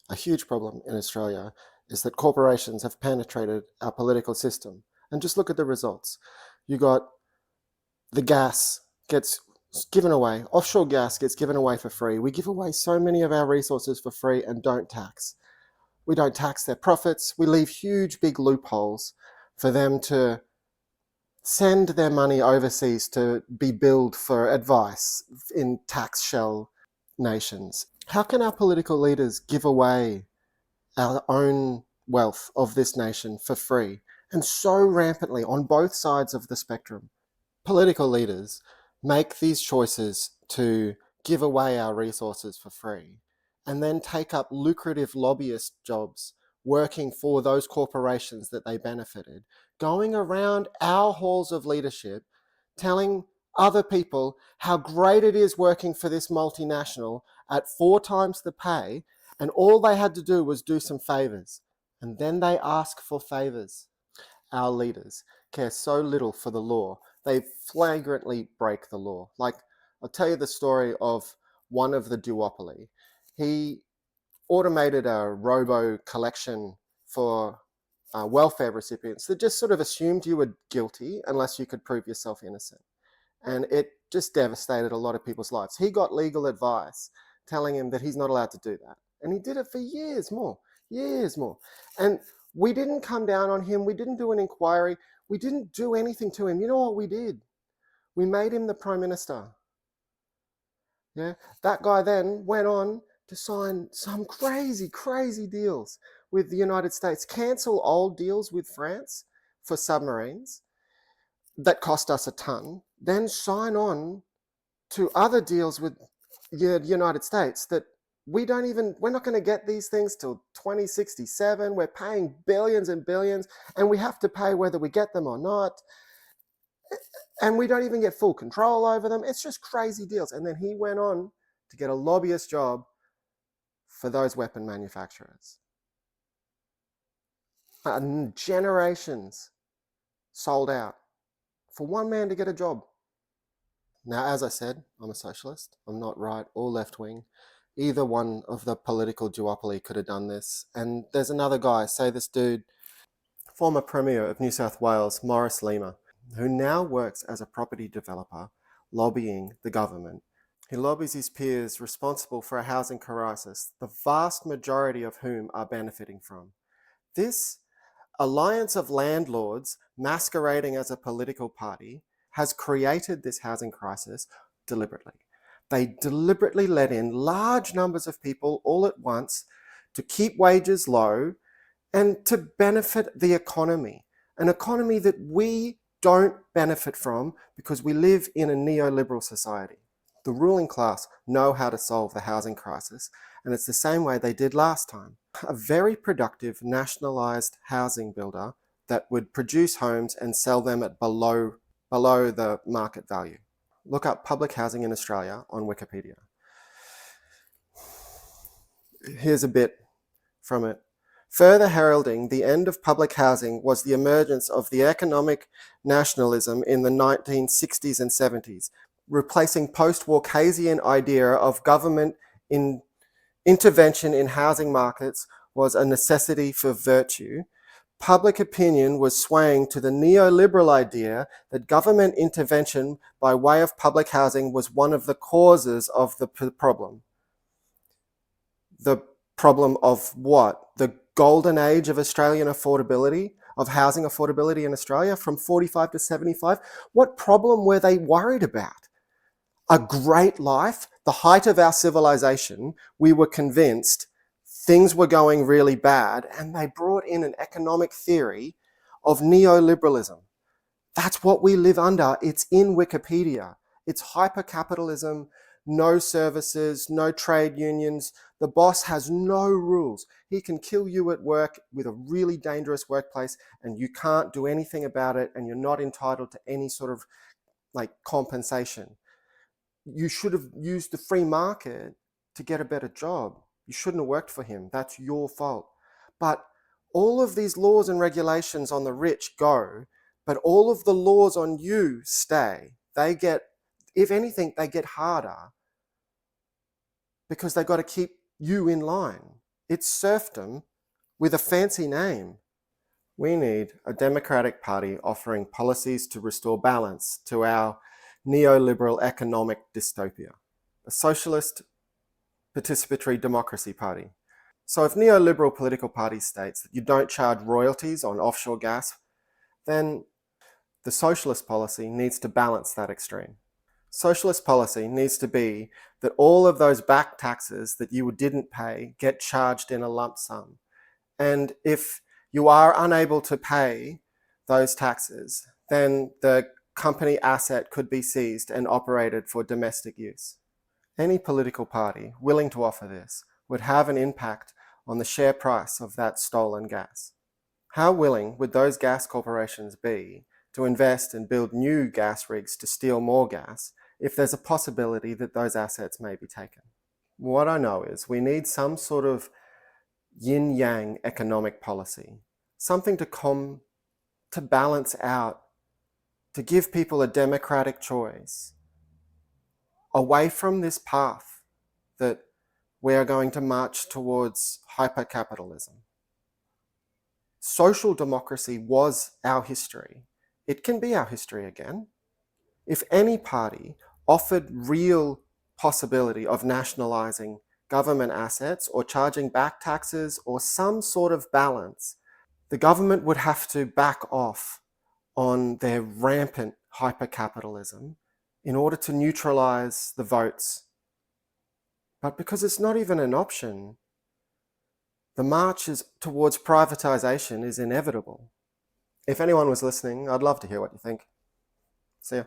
a huge problem in Australia is that corporations have penetrated our political system. And just look at the results. You got the gas gets given away, offshore gas gets given away for free. We give away so many of our resources for free and don't tax. We don't tax their profits. We leave huge, big loopholes for them to send their money overseas to be billed for advice in tax shell nations. How can our political leaders give away our own wealth of this nation for free and so rampantly on both sides of the spectrum? Political leaders make these choices to give away our resources for free and then take up lucrative lobbyist jobs working for those corporations that they benefited, going around our halls of leadership telling other people how great it is working for this multinational at 4 times the pay, and all they had to do was do some favors. And then they ask for favors. Our leaders care so little for the law. They flagrantly break the law. Like, I'll tell you the story of one of the duopoly. He automated a robo collection for welfare recipients that just sort of assumed you were guilty unless you could prove yourself innocent. And it just devastated a lot of people's lives. He got legal advice telling him that he's not allowed to do that. And he did it for years more. And we didn't come down on him. We didn't do an inquiry. We didn't do anything to him. You know what we did? We made him the Prime Minister. Yeah, that guy then went on to sign some crazy, crazy deals with the United States, cancel old deals with France for submarines that cost us a ton, then sign on to other deals with the United States that we're not going to get these things till 2067. We're paying billions and billions, and we have to pay whether we get them or not. And we don't even get full control over them. It's just crazy deals. And then he went on to get a lobbyist job for those weapon manufacturers. Generations sold out for one man to get a job. Now, as I said, I'm a socialist. I'm not right or left wing. Either one of the political duopoly could have done this. And there's another guy, say this dude, former Premier of New South Wales, Morris Lima, who now works as a property developer, lobbying the government. He lobbies his peers responsible for a housing crisis, the vast majority of whom are benefiting from. This alliance of landlords masquerading as a political party has created this housing crisis deliberately. They deliberately let in large numbers of people all at once to keep wages low and to benefit the economy, an economy that we don't benefit from because we live in a neoliberal society. The ruling class know how to solve the housing crisis, and it's the same way they did last time. A very productive nationalised housing builder that would produce homes and sell them at below the market value. Look up public housing in Australia on Wikipedia. Here's a bit from it. Further heralding the end of public housing was the emergence of the economic nationalism in the 1960s and 70s, replacing post-war Keynesian idea of government intervention in housing markets was a necessity for virtue. Public opinion was swaying to the neoliberal idea that government intervention by way of public housing was one of the causes of the problem. The problem of what? The golden age of Australian affordability, of housing affordability in Australia from 45 to 75. What problem were they worried about? A great life, the height of our civilization. We were convinced things were going really bad, and they brought in an economic theory of neoliberalism. That's what we live under. It's in Wikipedia. It's hyper-capitalism, no services, no trade unions. The boss has no rules. He can kill you at work with a really dangerous workplace, and you can't do anything about it, and you're not entitled to any sort of compensation. You should have used the free market to get a better job. You shouldn't have worked for him. That's your fault. But all of these laws and regulations on the rich go, but all of the laws on you stay. They get, if anything, they get harder because they've got to keep you in line. It's serfdom with a fancy name. We need a democratic party offering policies to restore balance to our neoliberal economic dystopia. A socialist participatory democracy party. So if neoliberal political party states that you don't charge royalties on offshore gas, then the socialist policy needs to balance that extreme. Socialist policy needs to be that all of those back taxes that you didn't pay get charged in a lump sum. And if you are unable to pay those taxes, then the company asset could be seized and operated for domestic use. Any political party willing to offer this would have an impact on the share price of that stolen gas. How willing would those gas corporations be to invest and build new gas rigs to steal more gas if there's a possibility that those assets may be taken? What I know is we need some sort of yin-yang economic policy, something to balance out, to give people a democratic choice away from this path that we are going to march towards hyper-capitalism. Social democracy was our history. It can be our history again. If any party offered real possibility of nationalizing government assets or charging back taxes or some sort of balance, the government would have to back off on their rampant hyper-capitalism in order to neutralize the votes. But because it's not even an option, the march towards privatization is inevitable. If anyone was listening, I'd love to hear what you think. See ya.